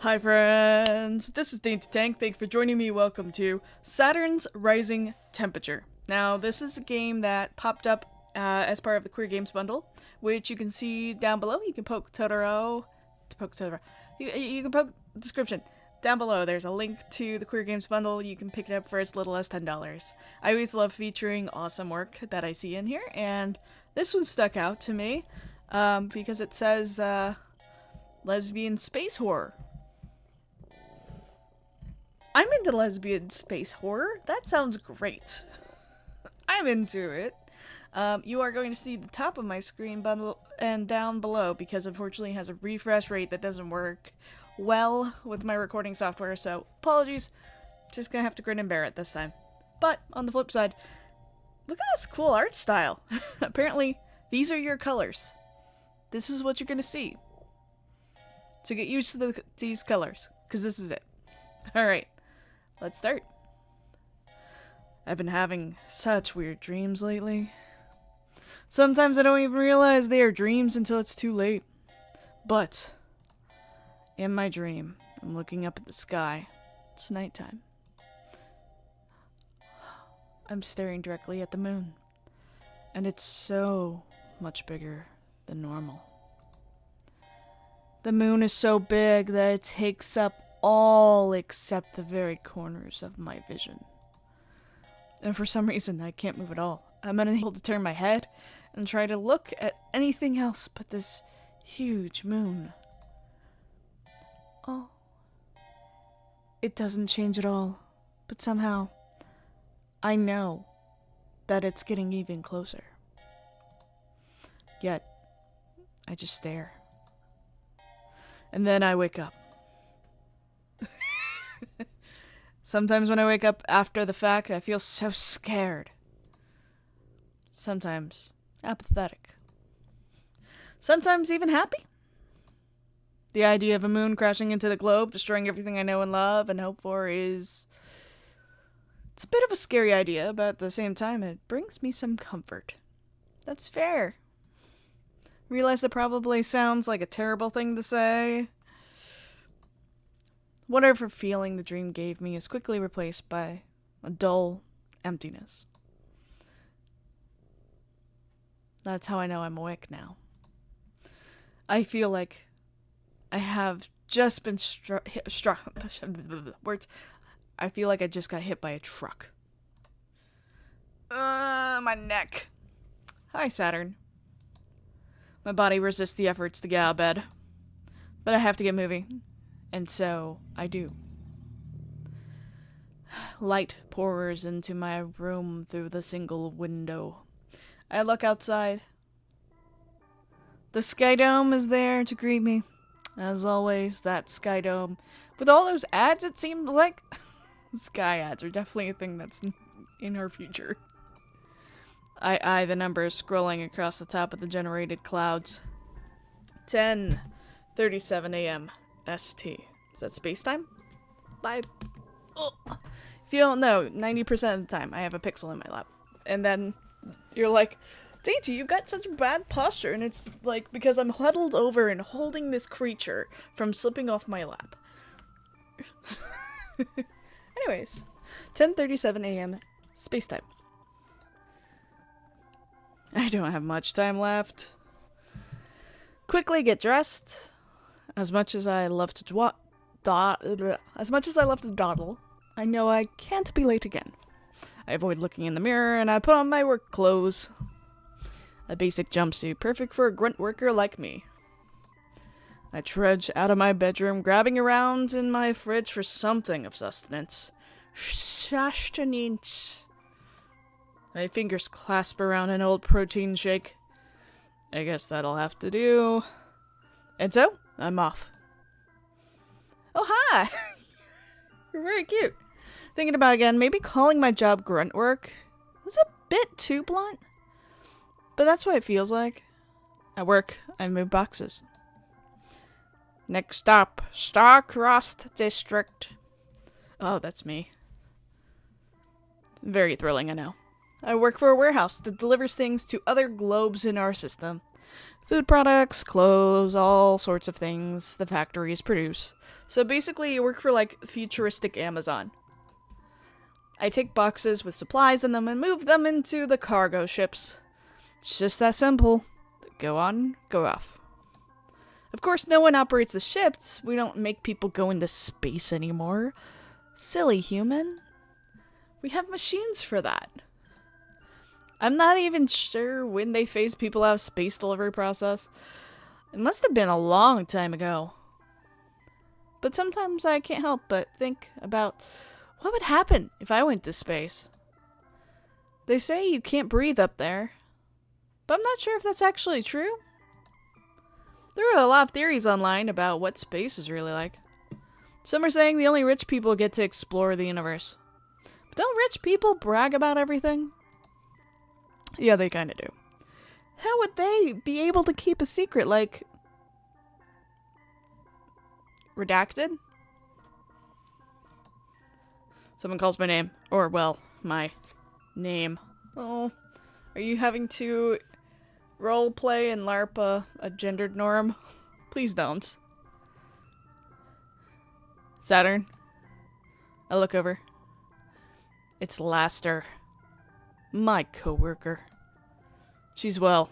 Hi friends, this is DaintyTank. Thank you for joining me. Welcome to Saturn's Rising Temperature. Now, this is a game that popped up as part of the Queer Games bundle, which you can see down below. You can poke Totoro. You can poke the description. Down below, there's a link to the Queer Games bundle. You can pick it up for as little as $10. I always love featuring awesome work that I see in here, and this one stuck out to me because it says lesbian space horror. I'm into lesbian space horror. That sounds great. I'm into it. You are going to see the top of my screen bundle and down below because unfortunately it has a refresh rate that doesn't work well with my recording software, so apologies. Just gonna have to grin and bear it this time. But on the flip side, look at this cool art style. Apparently, these are your colors. This is what you're gonna see. So get used to these colors, because this is it. Alright. Let's start. I've been having such weird dreams lately. Sometimes I don't even realize they are dreams until it's too late. But, in my dream, I'm looking up at the sky. It's nighttime. I'm staring directly at the moon. And it's so much bigger than normal. The moon is so big that it takes up all except the very corners of my vision. And for some reason, I can't move at all. I'm unable to turn my head and try to look at anything else but this huge moon. Oh. It doesn't change at all, but somehow, I know that it's getting even closer. Yet, I just stare. And then I wake up. Sometimes when I wake up after the fact, I feel so scared. Sometimes apathetic. Sometimes even happy. The idea of a moon crashing into the globe, destroying everything I know and love and hope for it's a bit of a scary idea, but at the same time, it brings me some comfort. That's fair. Realize that probably sounds like a terrible thing to say. Whatever feeling the dream gave me is quickly replaced by a dull emptiness. That's how I know I'm awake now. I feel like I have just been words. I feel like I just got hit by a truck. My neck. Hi, Saturn. My body resists the efforts to get out of bed. But I have to get moving. And so, I do. Light pours into my room through the single window. I look outside. The Sky Dome is there to greet me. As always, that Sky Dome. With all those ads, it seems like. Sky ads are definitely a thing that's in our future. I eye the numbers scrolling across the top of the generated clouds. 10:37 a.m. ST. Is that space-time? Bye. Oh. If you don't know, 90% of the time I have a pixel in my lap. And then you're like, Dainty, you've got such bad posture. And it's like, because I'm huddled over and holding this creature from slipping off my lap. Anyways, 10:37 a.m. space-time. I don't have much time left. Quickly get dressed. As much as I love to dawdle, I know I can't be late again. I avoid looking in the mirror and I put on my work clothes. A basic jumpsuit, perfect for a grunt worker like me. I trudge out of my bedroom, grabbing around in my fridge for something of sustenance. Sustenance. My fingers clasp around an old protein shake. I guess that'll have to do. And so, I'm off. Oh, hi! You're very cute. Thinking about it again, maybe calling my job grunt work was a bit too blunt. But that's what it feels like. At work, I move boxes. Next stop, Starcrossed District. Oh, that's me. Very thrilling, I know. I work for a warehouse that delivers things to other globes in our system. Food products, clothes, all sorts of things the factories produce. So basically, you work for like futuristic Amazon. I take boxes with supplies in them and move them into the cargo ships. It's just that simple. Go on, go off. Of course, no one operates the ships. We don't make people go into space anymore. Silly human. We have machines for that. I'm not even sure when they phased people out of space delivery process. It must have been a long time ago. But sometimes I can't help but think about what would happen if I went to space. They say you can't breathe up there, but I'm not sure if that's actually true. There are a lot of theories online about what space is really like. Some are saying the only rich people get to explore the universe. But don't rich people brag about everything? Yeah, they kind of do. How would they be able to keep a secret like... redacted? Someone calls my name. Or, well, my name. Oh, are you having to roleplay and LARP a gendered norm? Please don't. Saturn. I look over. It's Laster. My coworker. She's well.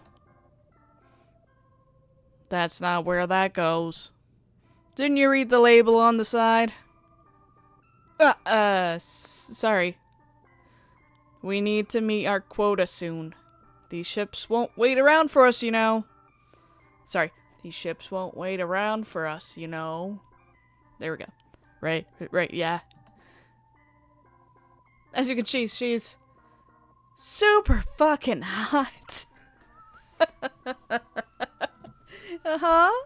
That's not where that goes. Didn't you read the label on the side? Sorry. We need to meet our quota soon. These ships won't wait around for us, you know. Sorry. These ships won't wait around for us, you know. There we go. Right, yeah. As you can see, she's super fucking hot. Uh-huh.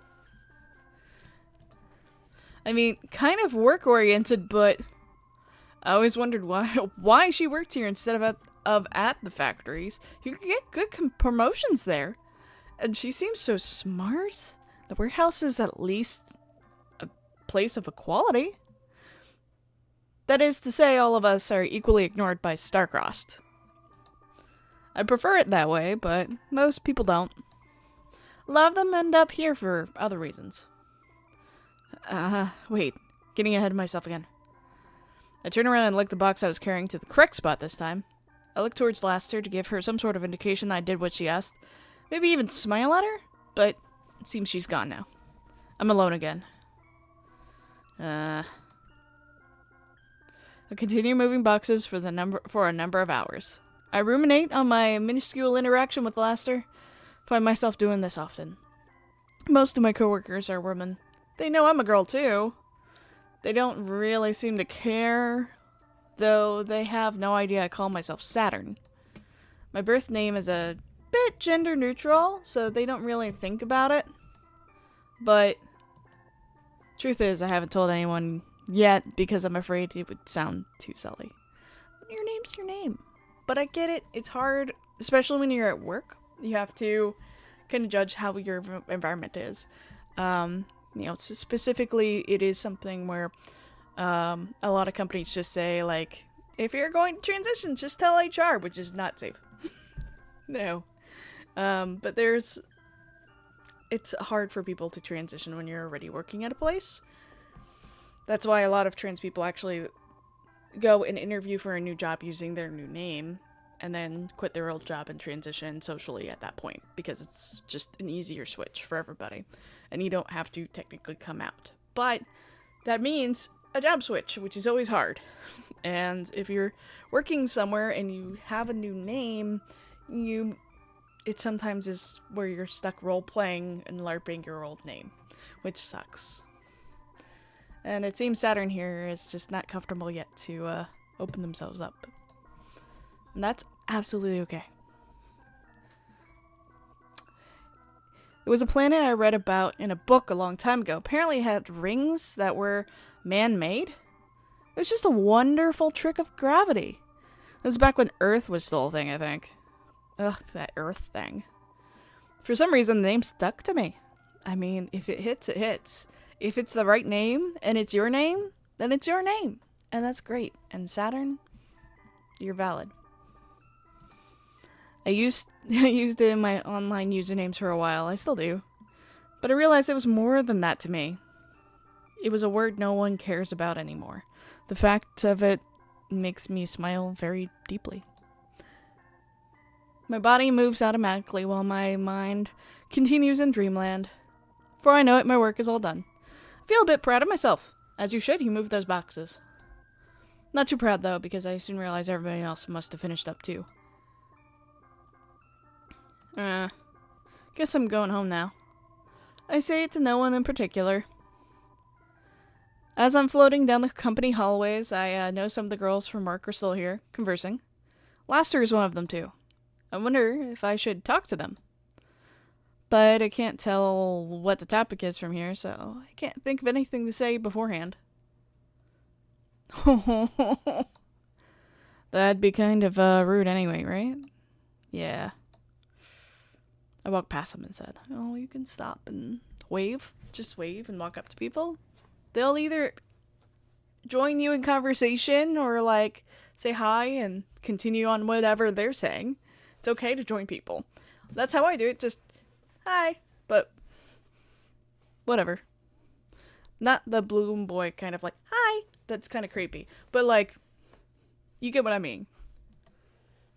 I mean, kind of work-oriented, but I always wondered why she worked here instead of at the factories. You can get good promotions there. And she seems so smart. The warehouse is at least a place of equality. That is to say, all of us are equally ignored by Starcrossed. I prefer it that way, but most people don't. A lot of them end up here for other reasons. Wait. Getting ahead of myself again. I turn around and lick the box I was carrying to the correct spot this time. I look towards Laster to give her some sort of indication that I did what she asked. Maybe even smile at her, but it seems she's gone now. I'm alone again. I continue moving boxes for a number of hours. I ruminate on my minuscule interaction with Laster. Find myself doing this often. Most of my coworkers are women. They know I'm a girl too. They don't really seem to care, though they have no idea I call myself Saturn. My birth name is a bit gender neutral, so they don't really think about it. But truth is, I haven't told anyone yet because I'm afraid it would sound too silly. Your name's your name. But I get it. It's hard, especially when you're at work. You have to kind of judge how your environment is. You know, specifically, it is something where a lot of companies just say, like, if you're going to transition, just tell HR, which is not safe. No. But it's hard for people to transition when you're already working at a place. That's why a lot of trans people actually go and interview for a new job using their new name and then quit their old job and transition socially at that point, because it's just an easier switch for everybody and you don't have to technically come out. But that means a job switch, which is always hard. And if you're working somewhere and you have a new name, it sometimes is where you're stuck role-playing and LARPing your old name, which sucks. And it seems Saturn here is just not comfortable yet to open themselves up. And that's absolutely okay. It was a planet I read about in a book a long time ago. Apparently it had rings that were man-made. It was just a wonderful trick of gravity. It was back when Earth was still a thing, I think. Ugh, that Earth thing. For some reason, the name stuck to me. I mean, if it hits, it hits. If it's the right name, and it's your name, then it's your name. And that's great. And Saturn, you're valid. I used it in my online usernames for a while. I still do. But I realized it was more than that to me. It was a word no one cares about anymore. The fact of it makes me smile very deeply. My body moves automatically while my mind continues in dreamland. Before I know it, my work is all done. I feel a bit proud of myself. As you should, you moved those boxes. Not too proud though, because I soon realized everybody else must have finished up too. Guess I'm going home now. I say it to no one in particular. As I'm floating down the company hallways, I know some of the girls from work are still here, conversing. Laster is one of them too. I wonder if I should talk to them. But I can't tell what the topic is from here, so I can't think of anything to say beforehand. That'd be kind of rude anyway, right? Yeah. I walked past them and said, "Oh, you can stop and wave. Just wave and walk up to people. They'll either join you in conversation or, like, say hi and continue on whatever they're saying. It's okay to join people. That's how I do it. Just, hi. But, whatever. Not the Bloom Boy kind of like, hi. That's kind of creepy. But, like, you get what I mean.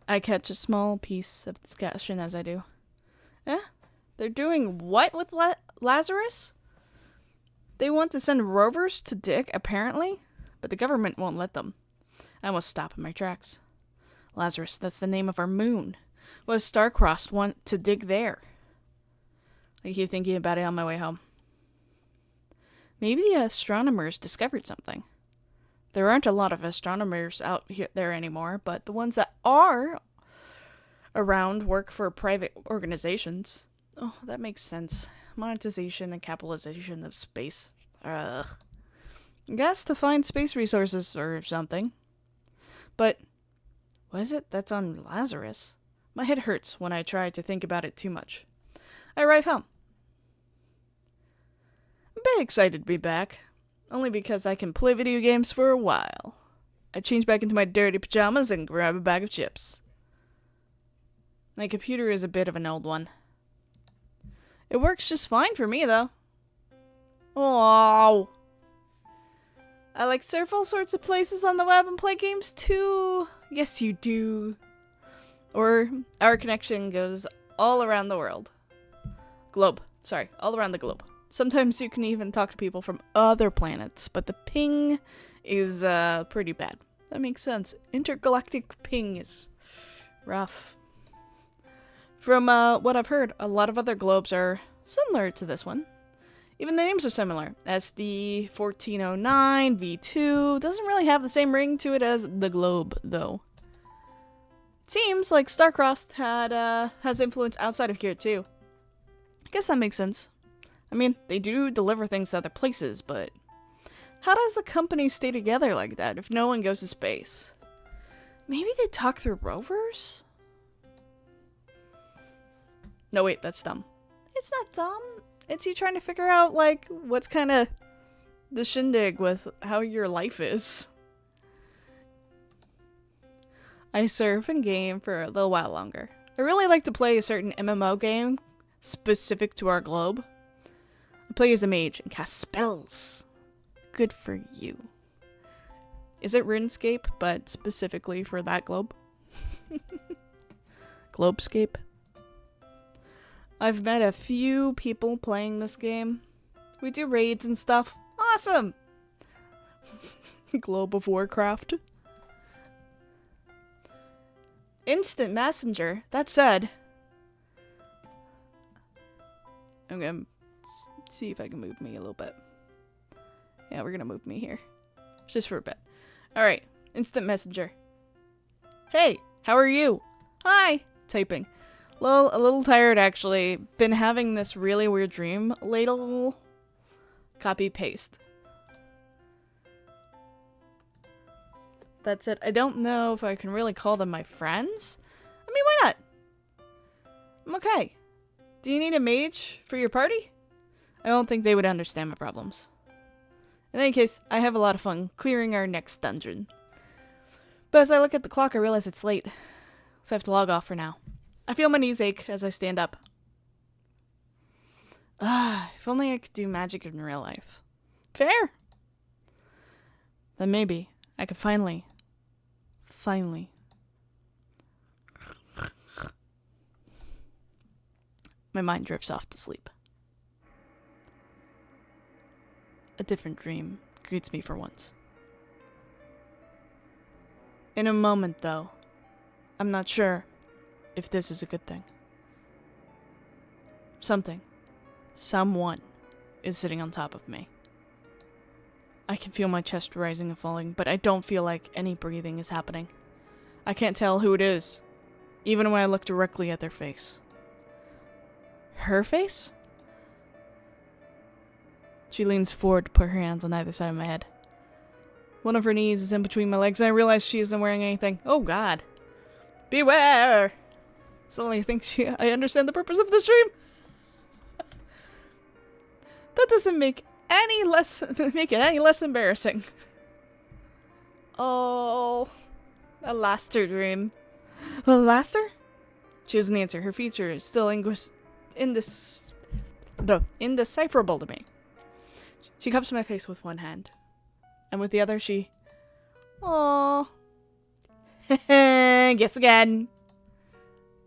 I catch a small piece of discussion as I do. Eh? They're doing what with Lazarus? They want to send rovers to dig, apparently, but the government won't let them. I almost stop in my tracks. Lazarus, that's the name of our moon. What does Starcrossed want to dig there? I keep thinking about it on my way home. Maybe the astronomers discovered something. There aren't a lot of astronomers out there anymore, but the ones that are around work for private organizations. Oh, that makes sense. Monetization and capitalization of space. Ugh. I guess to find space resources or something. But what is it that's on Lazarus? My head hurts when I try to think about it too much. I arrive home. I'm a bit excited to be back. Only because I can play video games for a while. I change back into my dirty pajamas and grab a bag of chips. My computer is a bit of an old one. It works just fine for me, though. Oh, I like surf all sorts of places on the web and play games too. Yes, you do. Or our connection goes all around the world. Globe. Sorry, all around the globe. Sometimes you can even talk to people from other planets, but the ping is pretty bad. That makes sense. Intergalactic ping is rough. From what I've heard, a lot of other globes are similar to this one. Even the names are similar. SD 1409, V2 doesn't really have the same ring to it as the globe, though. It seems like Starcrossed has influence outside of here, too. I guess that makes sense. I mean, they do deliver things to other places, but how does a company stay together like that if no one goes to space? Maybe they talk through rovers? No, wait, that's dumb. It's not dumb. It's you trying to figure out, like, what's kind of the shindig with how your life is. I surf and game for a little while longer. I really like to play a certain MMO game specific to our globe. I play as a mage and cast spells. Good for you. Is it RuneScape, but specifically for that globe? Globescape? I've met a few people playing this game. We do raids and stuff. Awesome! Globe of Warcraft. Instant messenger. That said, I'm gonna see if I can move me a little bit. Yeah, we're gonna move me here. Just for a bit. Alright, instant messenger. Hey, how are you? Hi! Typing. A little tired, actually. Been having this really weird dream. Ladle. Copy, paste. That's it. I don't know if I can really call them my friends. I mean, why not? I'm okay. Do you need a mage for your party? I don't think they would understand my problems. In any case, I have a lot of fun clearing our next dungeon. But as I look at the clock, I realize it's late. So I have to log off for now. I feel my knees ache as I stand up. If only I could do magic in real life. Fair. Then maybe I could finally. My mind drifts off to sleep. A different dream greets me for once. In a moment, though, I'm not sure if this is a good thing. Someone is sitting on top of me. I can feel my chest rising and falling, but I don't feel like any breathing is happening. I can't tell who it is, even when I look directly at their face. Her face? She leans forward to put her hands on either side of my head. One of her knees is in between my legs, and I realize she isn't wearing anything. Oh God. Beware! Suddenly I think I understand the purpose of this dream. That doesn't make it any less embarrassing. Oh, a Laster dream. A Laster? She doesn't answer. Her feature is still indecipherable to me. She cups my face with one hand, and with the other she... Aww. Guess again.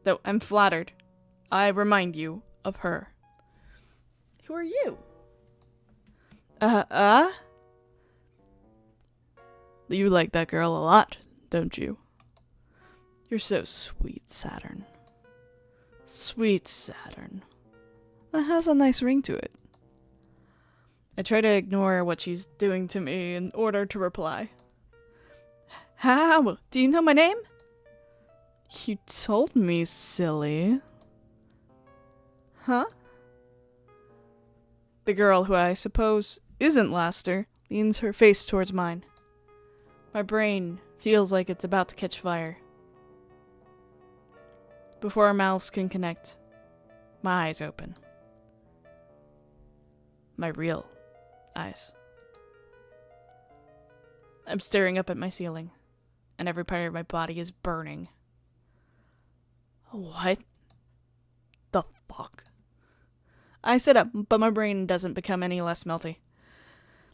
Though I'm flattered, I remind you of her. Who are you? You like that girl a lot, don't you? You're so sweet, Saturn. Sweet Saturn. That has a nice ring to it. I try to ignore what she's doing to me in order to reply. How? Do you know my name? You told me, silly. Huh? The girl, who I suppose isn't Laster, leans her face towards mine. My brain feels like it's about to catch fire. Before our mouths can connect, my eyes open. My real eyes. I'm staring up at my ceiling, and every part of my body is burning. What the fuck? I sit up, but my brain doesn't become any less melty.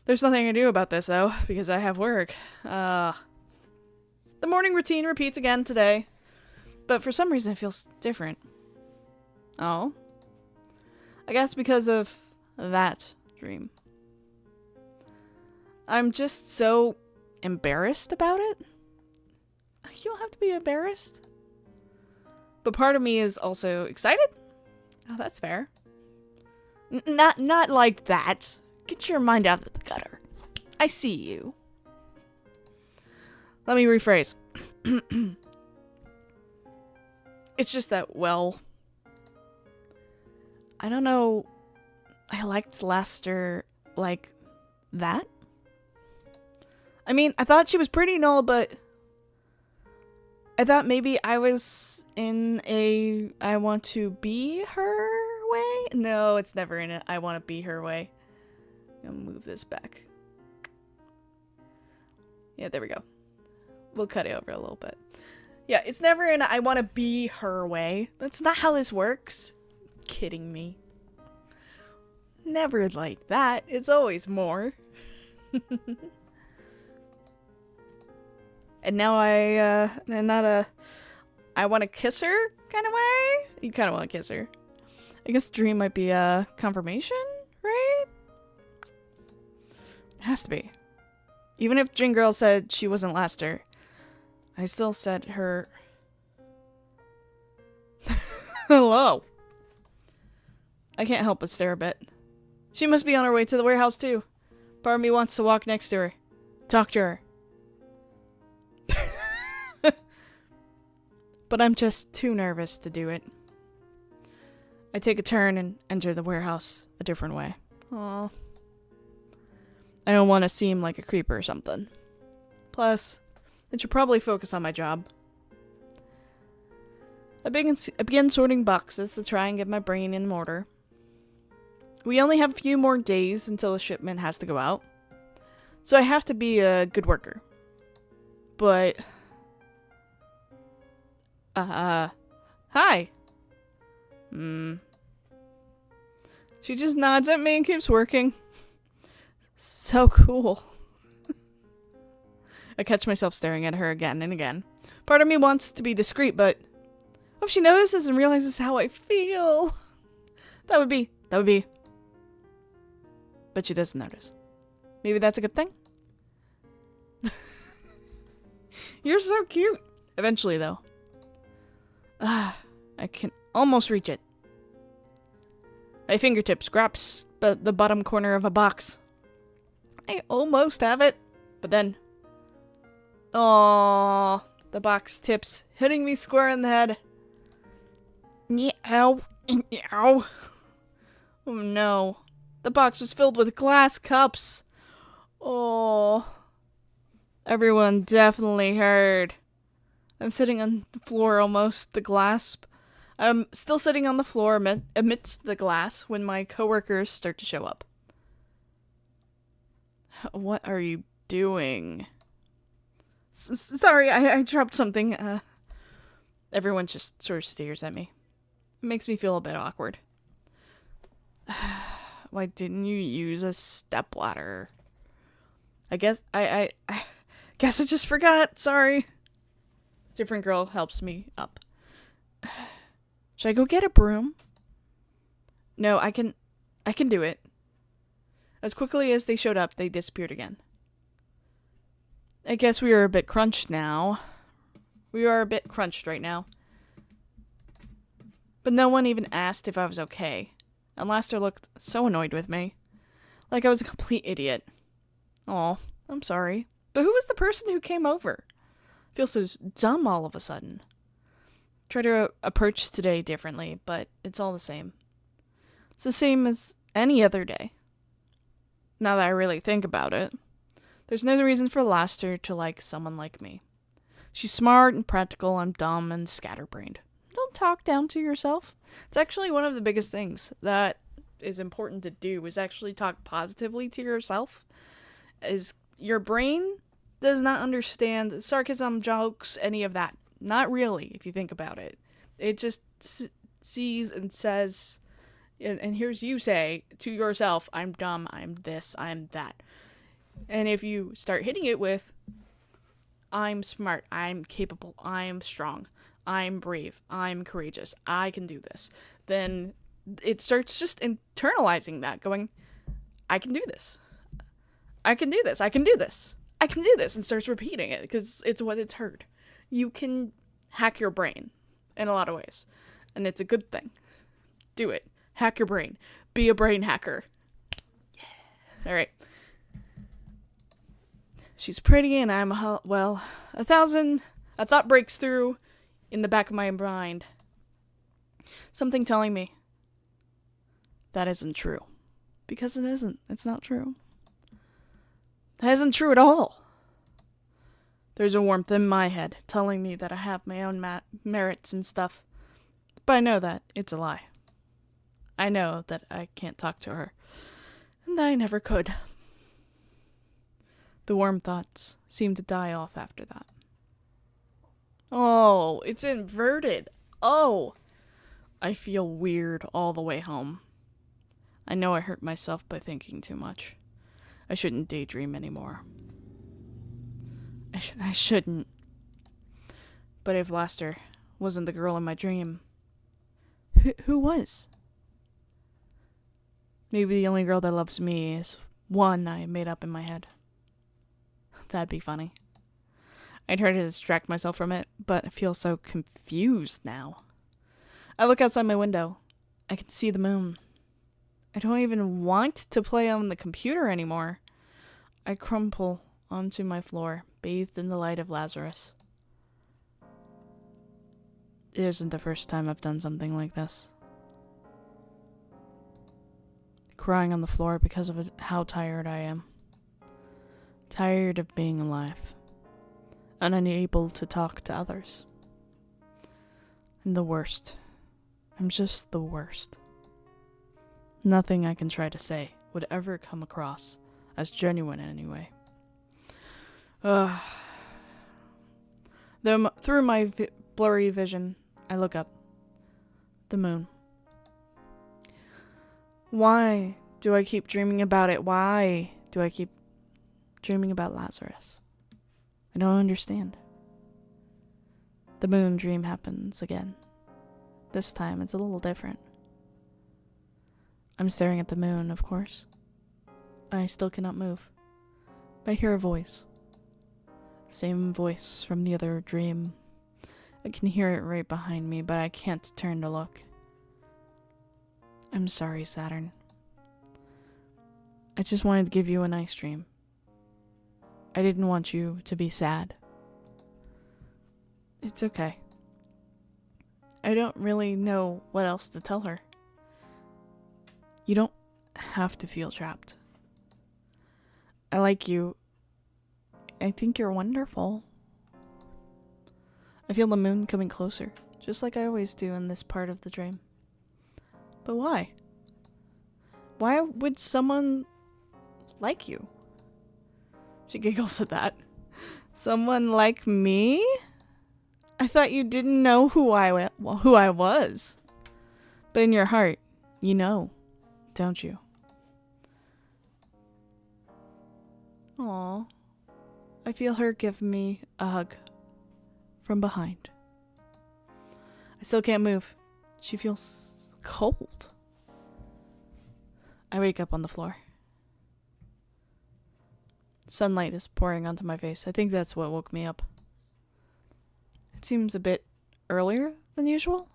There's nothing I can do about this, though, because I have work. The morning routine repeats again today, but for some reason it feels different. Oh? I guess because of that dream. I'm just so embarrassed about it. You don't have to be embarrassed. But part of me is also excited. Oh, that's fair. Not like that. Get your mind out of the gutter. I see you. Let me rephrase. It's just that, well, I don't know. I liked Laster like that. I mean, I thought she was pretty and all, but I thought maybe I was in a I want to be her way. No, it's never in a I want to be her way. I'm gonna move this back. Yeah, there we go. We'll cut it over a little bit. Yeah, it's never in a I want to be her way. That's not how this works. Kidding me. Never like that. It's always more. And now I want to kiss her kind of way. You kind of want to kiss her. I guess the dream might be a confirmation, right? It has to be. Even if Jin Girl said she wasn't Laster, I still said her. Hello. I can't help but stare a bit. She must be on her way to the warehouse too. Part of me wants to walk next to her, talk to her. But I'm just too nervous to do it. I take a turn and enter the warehouse a different way. Aww. I don't want to seem like a creeper or something. Plus, I should probably focus on my job. I begin sorting boxes to try and get my brain in order. We only have a few more days until the shipment has to go out, so I have to be a good worker. But... Hi. She just nods at me and keeps working. So cool. I catch myself staring at her again and again. Part of me wants to be discreet, but what if she notices and realizes how I feel? That would be. But she doesn't notice. Maybe that's a good thing? You're so cute. Eventually, though. I can almost reach it. My fingertips grasp the bottom corner of a box. I almost have it, but then... Aww, the box tips, hitting me square in the head. Ow. Ow. Oh no. The box was filled with glass cups. Oh. Everyone definitely heard. I'm sitting on the floor almost, the glass. I'm still sitting on the floor amidst the glass when my coworkers start to show up. What are you doing? Sorry, I dropped something. Everyone just sort of stares at me. It makes me feel a bit awkward. Why didn't you use a stepladder? I guess I guess I just forgot. Sorry. Different girl helps me up. Should I go get a broom? No, I can do it. As quickly as they showed up, they disappeared again. I guess we are a bit crunched now. We are a bit crunched right now. But no one even asked if I was okay. And Laster looked so annoyed with me. Like I was a complete idiot. Aw, I'm sorry. But who was the person who came over? I feel so dumb all of a sudden. Try to approach today differently, but it's all the same. It's the same as any other day. Now that I really think about it, there's no reason for Laster to like someone like me. She's smart and practical, I'm dumb and scatterbrained. Don't talk down to yourself. It's actually one of the biggest things that is important to do, is actually talk positively to yourself. Is your brain does not understand sarcasm, jokes, any of that. Not really, if you think about it. It just sees and says, and here's you say to yourself, I'm dumb, I'm this, I'm that. And if you start hitting it with, I'm smart, I'm capable, I'm strong, I'm brave, I'm courageous, I can do this, then it starts just internalizing that, going, I can do this. I can do this, I can do this, I can do this, and starts repeating it because it's what it's heard. You can hack your brain in a lot of ways, and it's a good thing. Do it. Hack your brain. Be a brain hacker. Yeah. All right. She's pretty, and I'm a thought breaks through in the back of my mind. Something telling me that isn't true, because it isn't. It's not true. That isn't true at all. There's a warmth in my head telling me that I have my own merits and stuff. But I know that it's a lie. I know that I can't talk to her. And that I never could. The warm thoughts seem to die off after that. Oh, it's inverted. Oh. I feel weird all the way home. I know I hurt myself by thinking too much. I shouldn't daydream anymore. I shouldn't. But if Laster wasn't the girl in my dream, who was? Maybe the only girl that loves me is one I made up in my head. That'd be funny. I try to distract myself from it, but I feel so confused now. I look outside my window. I can see the moon. I don't even want to play on the computer anymore. I crumple onto my floor, bathed in the light of Lazarus. It isn't the first time I've done something like this. Crying on the floor because of how tired I am. Tired of being alive. And unable to talk to others. I'm the worst. I'm just the worst. Nothing I can try to say would ever come across as genuine anyway. Through my blurry vision, I look up. The moon. Why do I keep dreaming about it? Why do I keep dreaming about Lazarus? I don't understand. The moon dream happens again. This time it's a little different. I'm staring at the moon, of course. I still cannot move. I hear a voice. Same voice from the other dream. I can hear it right behind me, but I can't turn to look. I'm sorry, Saturn. I just wanted to give you a nice dream. I didn't want you to be sad. It's okay. I don't really know what else to tell her. You don't have to feel trapped. I like you. I think you're wonderful. I feel the moon coming closer, just like I always do in this part of the dream. But why? Why would someone like you? She giggles at that. Someone like me? I thought you didn't know who I was. But in your heart, you know, don't you? Aw. I feel her give me a hug from behind. I still can't move. She feels cold. I wake up on the floor. Sunlight is pouring onto my face. I think that's what woke me up. It seems a bit earlier than usual.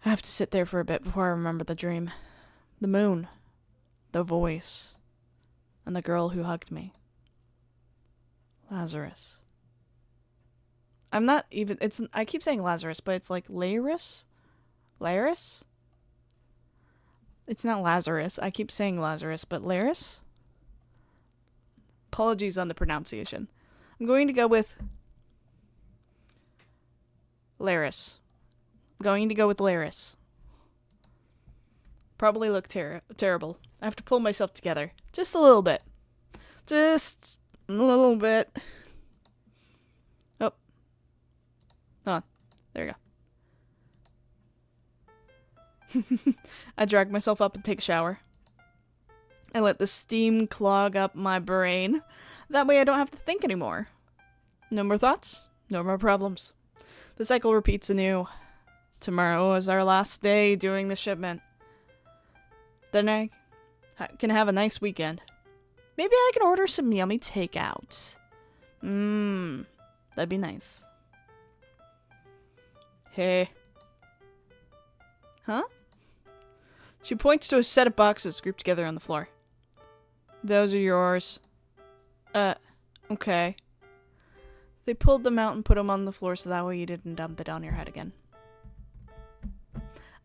I have to sit there for a bit before I remember the dream. The moon. The voice. And the girl who hugged me. Lazarus. I'm not even... I keep saying Lazarus, but it's like Laris? Laris? It's not Lazarus. I keep saying Lazarus, but Laris? Apologies on the pronunciation. I'm going to go with Laris. I'm going to go with Laris. Probably look terrible. I have to pull myself together. Just a little bit. Just a little bit. Oh. Hold on. There you go. I drag myself up and take a shower. I let the steam clog up my brain. That way I don't have to think anymore. No more thoughts, no more problems. The cycle repeats anew. Tomorrow is our last day doing the shipment. Then I can have a nice weekend. Maybe I can order some yummy takeout. That'd be nice. Hey. Huh? She points to a set of boxes grouped together on the floor. Those are yours. Okay. They pulled them out and put them on the floor so that way you didn't dump it on your head again.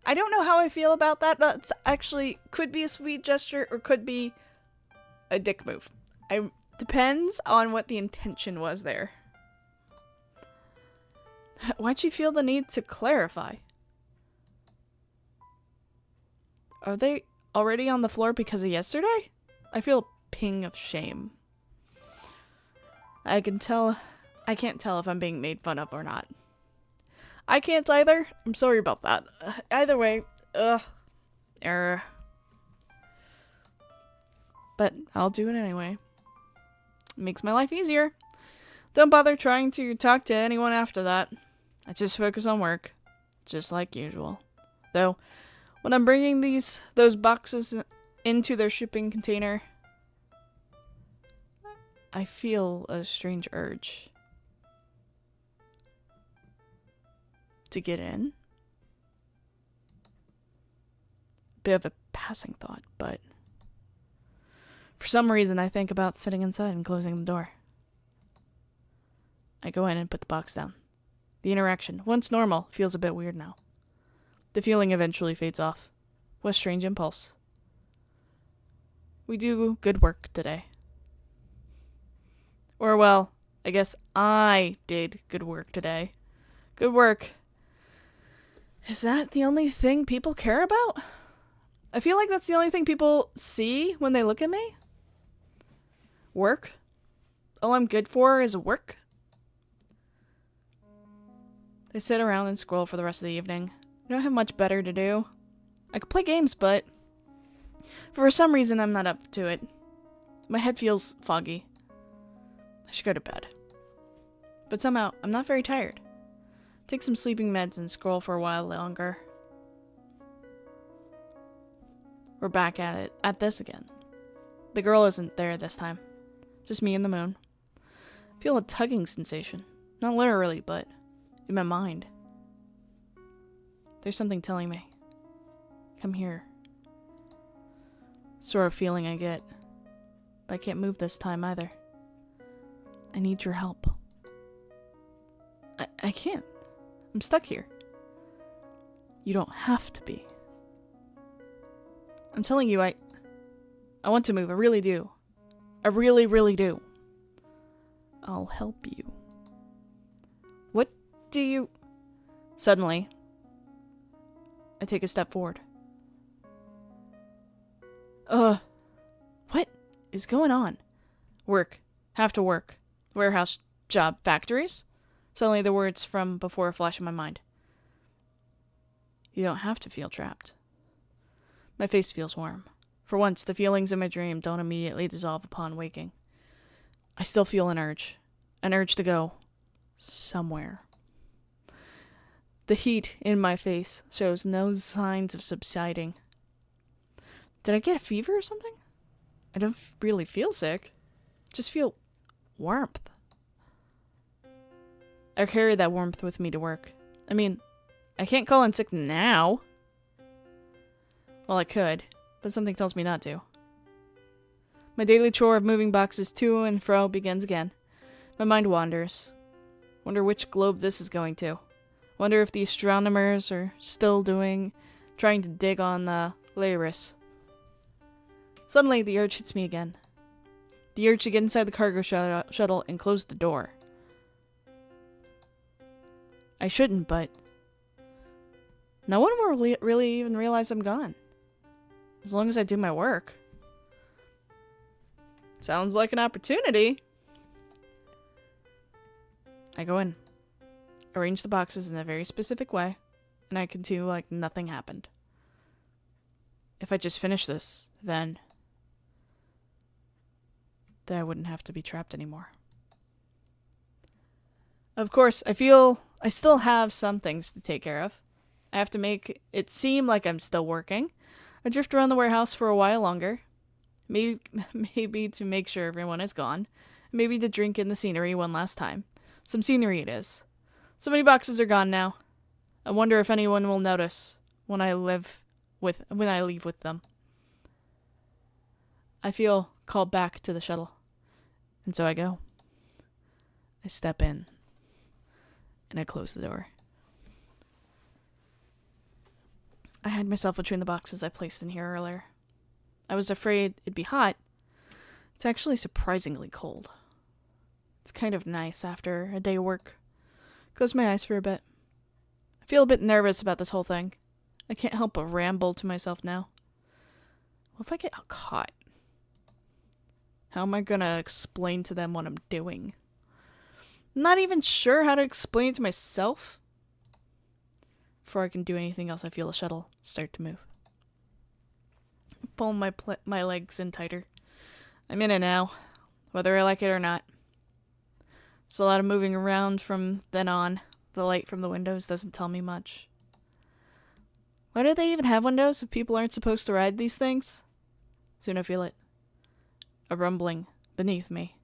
I don't know how I feel about that. That's actually could be a sweet gesture or could be a dick move. Depends on what the intention was there. Why'd she feel the need to clarify? Are they already on the floor because of yesterday? I feel a ping of shame. I can't tell if I'm being made fun of or not. I can't either. I'm sorry about that. Either way, error. But I'll do it anyway. It makes my life easier. Don't bother trying to talk to anyone after that. I just focus on work, just like usual. Though, when I'm bringing those boxes into their shipping container, I feel a strange urge to get in. Bit of a passing thought, but for some reason I think about sitting inside and closing the door. I go in and put the box down. The interaction, once normal, feels a bit weird now. The feeling eventually fades off. What a strange impulse. We do good work today. Or, well, I guess I did good work today. Good work. Is that the only thing people care about? I feel like that's the only thing people see when they look at me. Work? All I'm good for is work? I sit around and scroll for the rest of the evening. I don't have much better to do. I could play games, but for some reason I'm not up to it. My head feels foggy. I should go to bed. But somehow, I'm not very tired. Take some sleeping meds and scroll for a while longer. We're back at it, at this again. The girl isn't there this time. Just me and the moon. I feel a tugging sensation. Not literally, but in my mind. There's something telling me. Come here. Sort of feeling I get. But I can't move this time either. I need your help. I can't. I'm stuck here. You don't have to be. I'm telling you, I want to move. I really do. I really, really do. I'll help you. What do you... Suddenly, I take a step forward. What is going on? Work. Have to work. Warehouse, job, factories? Suddenly the words from before flash in my mind. You don't have to feel trapped. My face feels warm. For once, the feelings in my dream don't immediately dissolve upon waking. I still feel an urge to go somewhere. The heat in my face shows no signs of subsiding. Did I get a fever or something? I don't really feel sick. Just feel warmth. I carry that warmth with me to work. I mean, I can't call in sick now. Well, I could, but something tells me not to. My daily chore of moving boxes to and fro begins again. My mind wanders. Wonder which globe this is going to. Wonder if the astronomers are still trying to dig on Laris. Suddenly, the urge hits me again. The urge to get inside the cargo shuttle and close the door. I shouldn't, but no one will really even realize I'm gone. As long as I do my work. Sounds like an opportunity. I go in, arrange the boxes in a very specific way, and I continue like nothing happened. If I just finish this, then I wouldn't have to be trapped anymore. Of course, I feel I still have some things to take care of. I have to make it seem like I'm still working. I drift around the warehouse for a while longer. Maybe to make sure everyone is gone. Maybe to drink in the scenery one last time. Some scenery it is. So many boxes are gone now. I wonder if anyone will notice when I leave with them. I feel called back to the shuttle. And so I go. I step in. And I close the door. I hide myself between the boxes I placed in here earlier. I was afraid it'd be hot. It's actually surprisingly cold. It's kind of nice after a day of work. Close my eyes for a bit. I feel a bit nervous about this whole thing. I can't help but ramble to myself now. What if I get caught? How am I gonna explain to them what I'm doing? I'm not even sure how to explain it to myself. Before I can do anything else, I feel the shuttle start to move. I pull my legs in tighter. I'm in it now, whether I like it or not. It's a lot of moving around from then on. The light from the windows doesn't tell me much. Why do they even have windows if people aren't supposed to ride these things? Soon I feel it. A rumbling beneath me.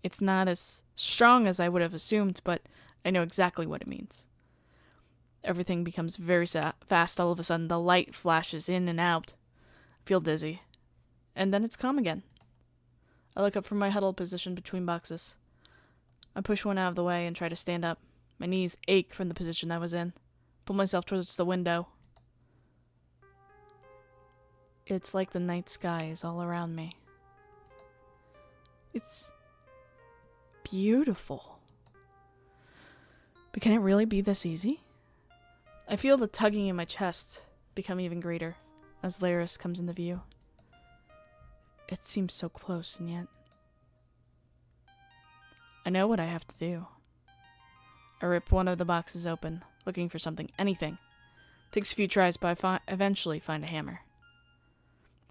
It's not as strong as I would have assumed, but I know exactly what it means. Everything becomes very fast all of a sudden. The light flashes in and out. I feel dizzy. And then it's calm again. I look up from my huddled position between boxes. I push one out of the way and try to stand up. My knees ache from the position I was in. Pull myself towards the window. It's like the night sky is all around me. It's beautiful. But can it really be this easy? I feel the tugging in my chest become even greater as Laris comes into view. It seems so close, and yet I know what I have to do. I rip one of the boxes open, looking for something, anything, Takes a few tries, but I eventually find a hammer.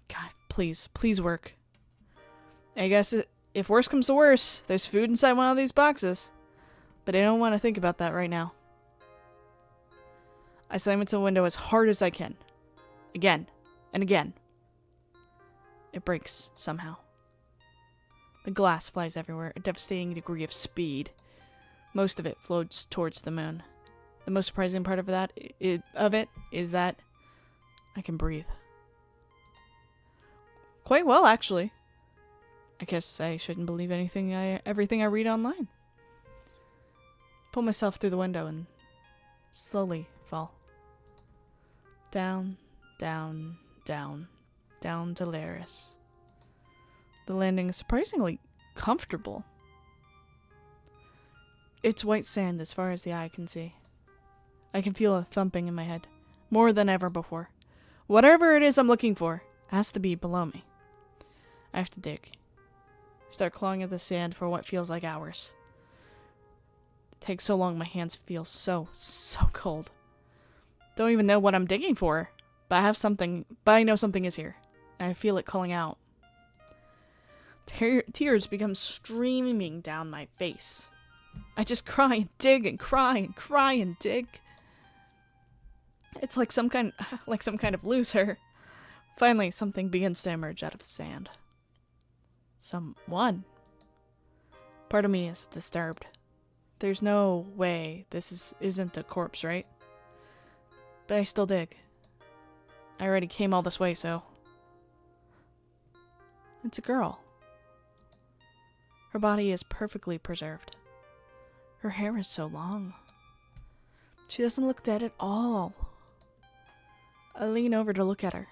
God, please, please work. I guess if worse comes to worse, there's food inside one of these boxes. But I don't want to think about that right now. I slam into the window as hard as I can. Again, and again. It breaks, somehow. The glass flies everywhere, a devastating degree of speed. Most of it floats towards the moon. The most surprising part of it is that I can breathe. Quite well, actually. I guess I shouldn't believe everything I read online. Pull myself through the window and slowly fall. Down, down, down, down to Laris. The landing is surprisingly comfortable. It's white sand as far as the eye can see. I can feel a thumping in my head, more than ever before. Whatever it is I'm looking for has to be below me. I have to dig. Start clawing at the sand for what feels like hours. It takes so long, my hands feel so cold. Don't even know what I'm digging for, but I know something is here. And I feel it calling out. Tears become streaming down my face. I just cry and dig and cry and cry and dig. It's like some kind of loser. Finally, something begins to emerge out of the sand. Someone. Part of me is disturbed. There's no way this isn't a corpse, right? But I still dig. I already came all this way, so... It's a girl. Her body is perfectly preserved. Her hair is so long. She doesn't look dead at all. I lean over to look at her.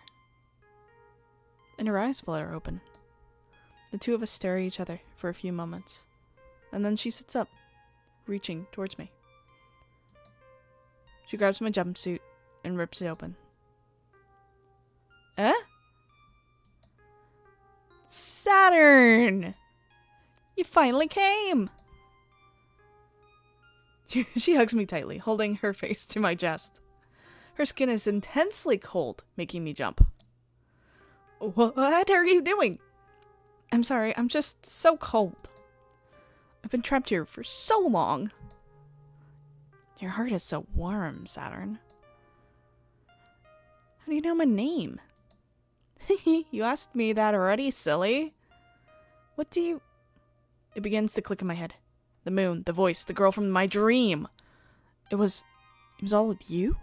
And her eyes flutter open. The two of us stare at each other for a few moments. And then she sits up, reaching towards me. She grabs my jumpsuit and rips it open. Eh? Saturn! You finally came! She hugs me tightly, holding her face to my chest. Her skin is intensely cold, making me jump. What are you doing? I'm sorry, I'm just so cold. I've been trapped here for so long. Your heart is so warm, Saturn. How do you know my name? You asked me that already, silly. What do you... It begins to click in my head. The moon, the voice, the girl from my dream. It was all you?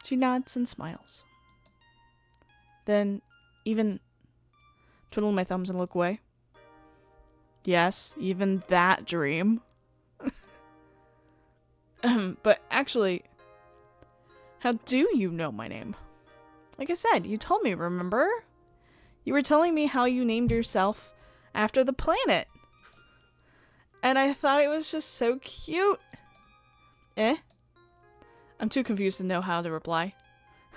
She nods and smiles. Then, even twiddle my thumbs and look away. Yes, even that dream. But actually, how do you know my name? Like I said, you told me, remember? You were telling me how you named yourself after the planet. And I thought it was just so cute. Eh? I'm too confused to know how to reply.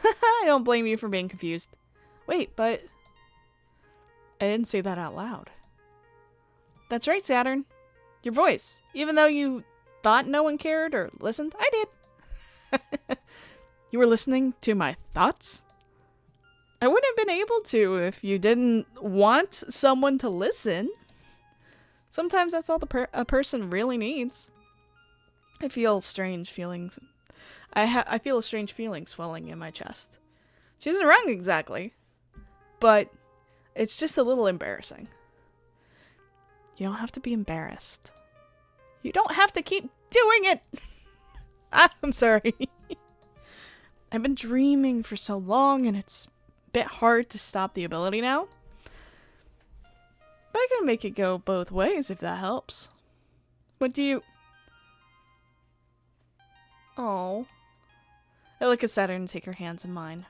I don't blame you for being confused. Wait, but... I didn't say that out loud. That's right, Saturn. Your voice. Even though you thought no one cared or listened, I did. You were listening to my thoughts? I wouldn't have been able to if you didn't want someone to listen. Sometimes that's all a person really needs. I feel strange feelings. I feel a strange feeling swelling in my chest. She isn't wrong exactly, but it's just a little embarrassing. You don't have to be embarrassed. You don't have to keep doing it! I'm sorry. I've been dreaming for so long and it's a bit hard to stop the ability now. But I can make it go both ways if that helps. What do you... Oh. I look at Saturn and take her hands in mine.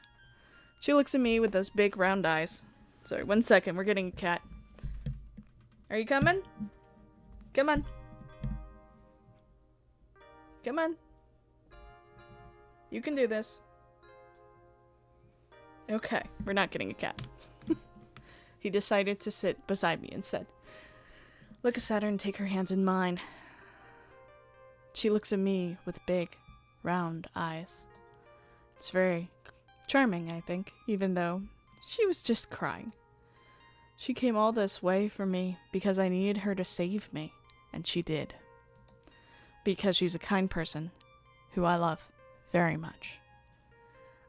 She looks at me with those big round eyes. Sorry, 1 second, we're getting a cat. Are you coming? Come on. Come on. You can do this. Okay, we're not getting a cat. He decided to sit beside me instead. Look at Saturn and take her hands in mine. She looks at me with big, round eyes. It's very charming, I think, even though she was just crying. She came all this way for me because I needed her to save me, and she did. Because she's a kind person who I love very much.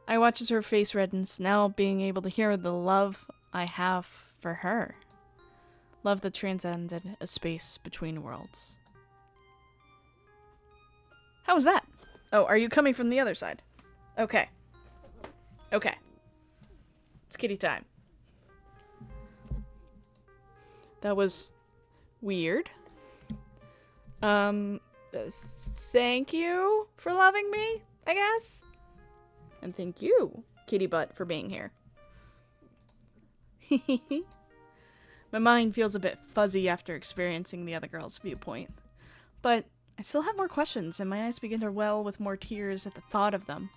I watch as her face reddens, now being able to hear the love I have for her. Love that transcended a space between worlds. How was that? Oh, are you coming from the other side? Okay. Okay. It's kitty time. That was weird. Thank you for loving me, I guess. And thank you, Kitty Butt, for being here. My mind feels a bit fuzzy after experiencing the other girl's viewpoint. But I still have more questions, and my eyes begin to well with more tears at the thought of them.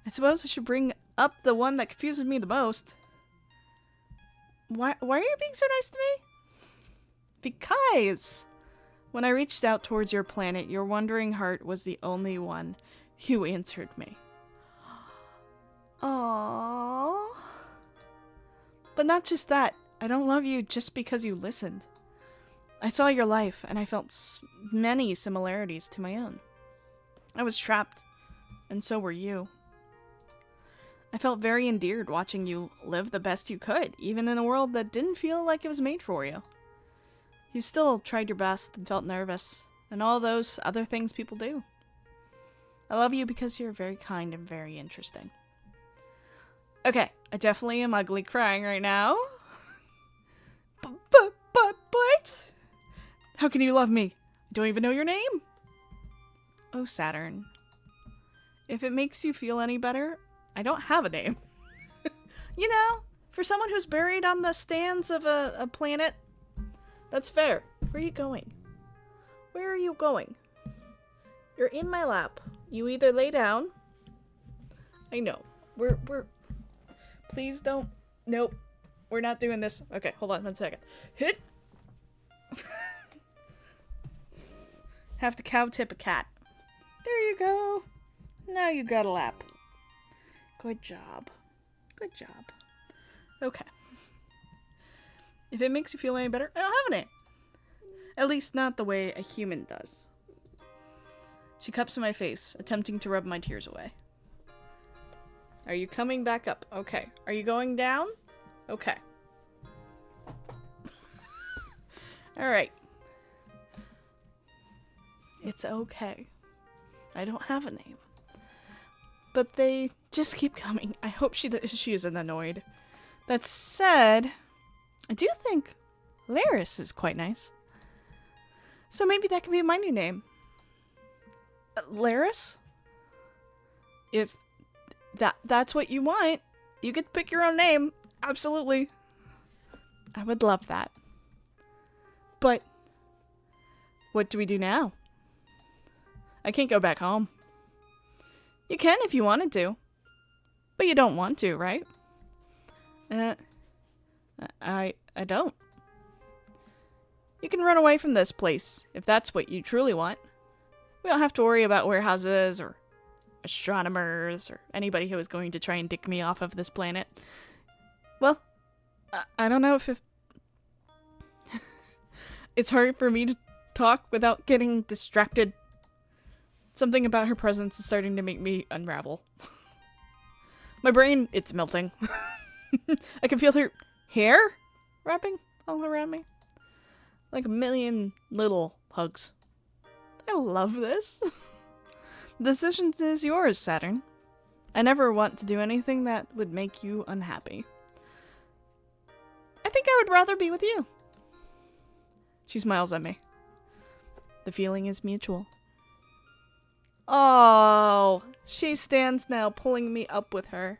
I suppose I should bring up the one that confuses me the most. Why are you being so nice to me? Because when I reached out towards your planet, your wandering heart was the only one who answered me. Aww. But not just that. I don't love you just because you listened. I saw your life, and I felt many similarities to my own. I was trapped, and so were you. I felt very endeared watching you live the best you could, even in a world that didn't feel like it was made for you. You still tried your best and felt nervous, and all those other things people do. I love you because you're very kind and very interesting. Okay, I definitely am ugly crying right now. But? How can you love me? I don't even know your name. Oh, Saturn. If it makes you feel any better, I don't have a name. You know, for someone who's buried on the stands of a planet, that's fair. Where are you going? Where are you going? You're in my lap. You either lay down. I know. We're please don't. Nope. We're not doing this. Okay, hold on 1 second. Hit. Have to cow tip a cat. There you go. Now you got a lap. Good job. Good job. Okay. If it makes you feel any better, I don't have a name. At least not the way a human does. She cups my face, attempting to rub my tears away. Are you coming back up? Okay. Are you going down? Okay. Alright. It's okay. I don't have a name. But they just keep coming. I hope she isn't annoyed. That said, I do think Laris is quite nice. So maybe that can be my new name. Laris? If that's what you want, you get to pick your own name. Absolutely. I would love that. But what do we do now? I can't go back home. You can if you wanted to. But you don't want to, right? I don't. You can run away from this place if that's what you truly want. We don't have to worry about warehouses or astronomers or anybody who is going to try and dick me off of this planet. Well, I don't know if it's hard for me to talk without getting distracted. Something about her presence is starting to make me unravel. My brain, it's melting. I can feel her hair wrapping all around me. Like a million little hugs. I love this. The decision is yours, Saturn. I never want to do anything that would make you unhappy. I think I would rather be with you. She smiles at me. The feeling is mutual. Oh, she stands now, pulling me up with her.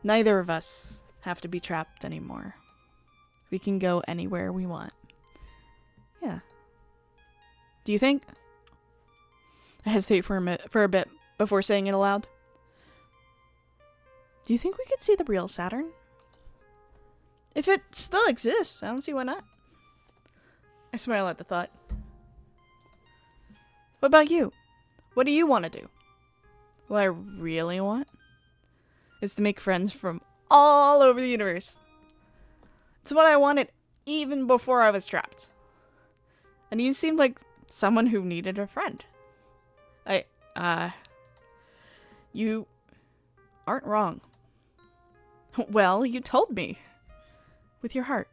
Neither of us have to be trapped anymore. We can go anywhere we want. Yeah. Do you think? I hesitate for a bit before saying it aloud. Do you think we could see the real Saturn? If it still exists, I don't see why not. I smile at the thought. What about you? What do you want to do? What I really want? is to make friends from all over the universe. It's what I wanted even before I was trapped. And you seemed like someone who needed a friend. You aren't wrong. Well, you told me. With your heart.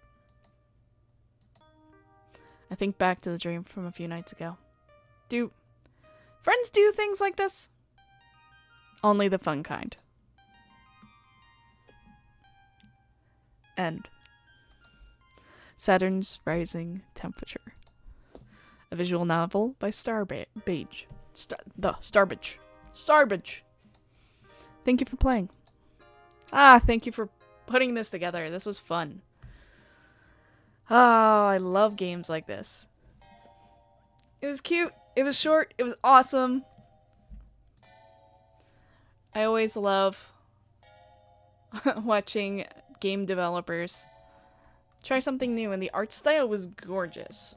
I think back to the dream from a few nights ago. Do friends do things like this? Only the fun kind. End. Saturn's Rising Temperature. A visual novel by Starbage. Starbage. Thank you for playing. Thank you for putting this together. This was fun. Oh, I love games like this. It was cute. It was short. It was awesome. I always love watching game developers try something new, and the art style was gorgeous.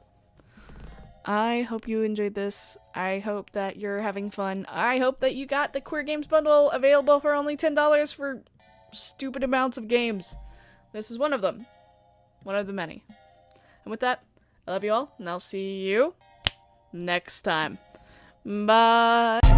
I hope you enjoyed this. I hope that you're having fun. I hope that you got the Queer Games Bundle available for only $10 for stupid amounts of games. This is one of them. One of the many. And with that, I love you all, and I'll see you next time. Bye!